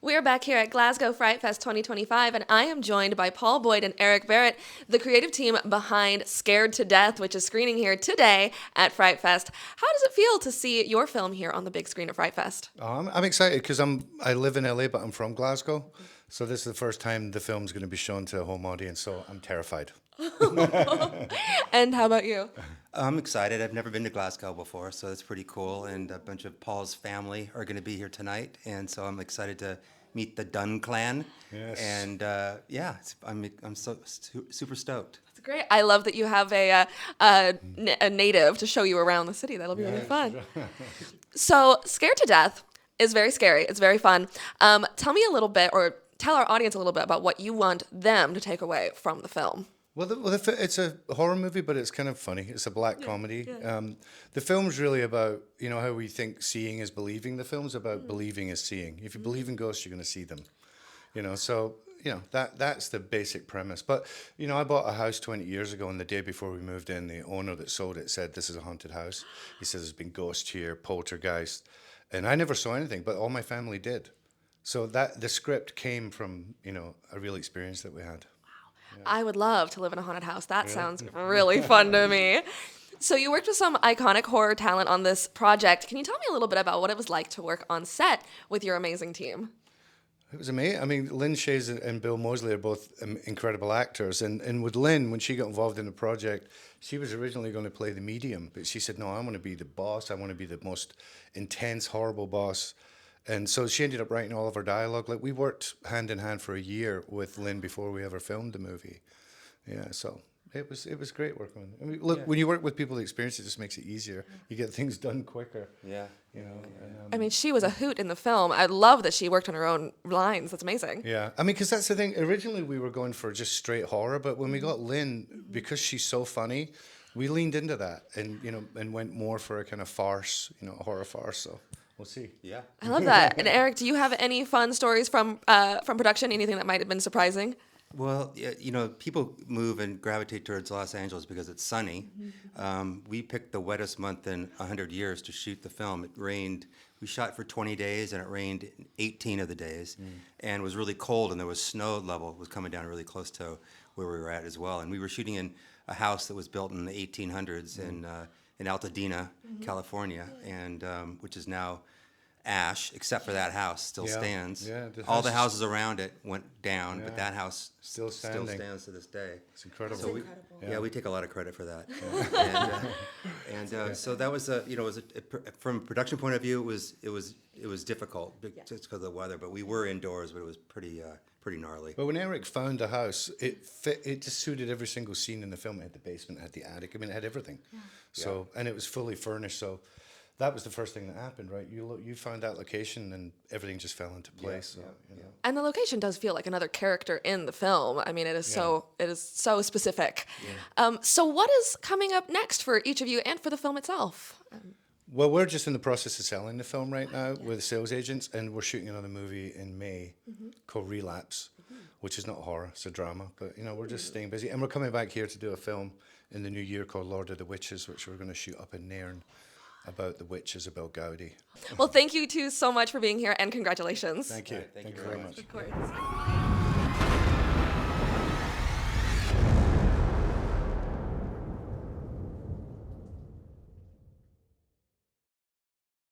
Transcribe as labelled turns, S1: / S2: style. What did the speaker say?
S1: We're back here at Glasgow FRIGHTFEST 2025, and I am joined by Paul Boyd and Eric Barrett, the creative team behind Scared to Death, which is screening here today at FRIGHTFEST. How does it feel to see your film here on the big screen at FRIGHTFEST?
S2: I'm excited because I live in LA, but I'm from Glasgow. So this is the first time the film's going to be shown to a home audience, so I'm terrified.
S1: And how about you?
S3: I'm excited. I've never been to Glasgow before, so that's pretty cool. And a bunch of Paul's family are going to be here tonight, and so I'm excited to meet the Dunn clan.
S2: Yes.
S3: And I'm so super stoked.
S1: It's great. I love that you have a native to show you around the city. That'll be really fun. So, Scared to Death is very scary. It's very fun. Tell me a little bit, or tell our audience a little bit about what you want them to take away from the film.
S2: Well, it's a horror movie, but it's kind of funny. It's a black comedy.
S1: Yeah.
S2: The film's really about, how we think seeing is believing. The film's about believing is seeing. If you believe in ghosts, you're going to see them. That's the basic premise. But, I bought a house 20 years ago, and the day before we moved in, the owner that sold it said, "This is a haunted house." He says, "There's been ghosts here, poltergeist." And I never saw anything, but all my family did. So the script came from, a real experience that we had.
S1: I would love to live in a haunted house. That sounds really fun to me. So you worked with some iconic horror talent on this project. Can you tell me a little bit about what it was like to work on set with your amazing team?
S2: It was amazing. I mean, Lynn Shaye and Bill Moseley are both incredible actors. And with Lynn, when she got involved in the project, she was originally going to play the medium. But she said, "No, I want to be the boss. I want to be the most intense, horrible boss." And so she ended up writing all of our dialogue. Like, we worked hand in hand for a year with Lynn before we ever filmed the movie. Yeah, so it was great working with them. I mean, look, when you work with people with experience, it just makes it easier. You get things done quicker.
S3: Yeah.
S1: I mean, she was a hoot in the film. I love that she worked on her own lines. That's amazing.
S2: Yeah, I mean, because that's the thing. Originally, we were going for just straight horror, but when we got Lynn, because she's so funny, we leaned into that and, and went more for a kind of farce, a horror farce, so... We'll see.
S3: Yeah.
S1: I love that. And Eric, do you have any fun stories from production? Anything that might have been surprising?
S3: Well, people move and gravitate towards Los Angeles because it's sunny. We picked the wettest month in 100 years to shoot the film. It rained. We shot for 20 days, and it rained 18 of the days, and it was really cold, and there was snow level was coming down really close to where we were at as well. And we were shooting in a house that was built in the 1800s in Altadena, California, and which is now ash, except for that house still stands.
S2: Yeah,
S3: all the houses around it went down, but that house
S2: still
S3: still stands to this day.
S2: It's incredible.
S3: So we take a lot of credit for that. So that was from a production point of view, it was difficult just because of the weather. But we were indoors, but it was pretty gnarly.
S2: But when Eric found the house, it just suited every single scene in the film. It had the basement, it had the attic. I mean, it had everything. Yeah. So and it was fully furnished. So that was the first thing that happened, right? You found that location, and everything just fell into place.
S1: And the location does feel like another character in the film. I mean, it is so specific. Yeah. So what is coming up next for each of you and for the film itself?
S2: Well, we're just in the process of selling the film right now with sales agents, and we're shooting another movie in May called Relapse, which is not horror, it's a drama. But, we're just staying busy. And we're coming back here to do a film in the new year called Lord of the Witches, which we're going to shoot up in Nairn about the witches of Gaudi.
S1: Well, thank you two so much for being here, and congratulations.
S2: Thank you.
S3: Thank you
S2: very much.
S1: Of course.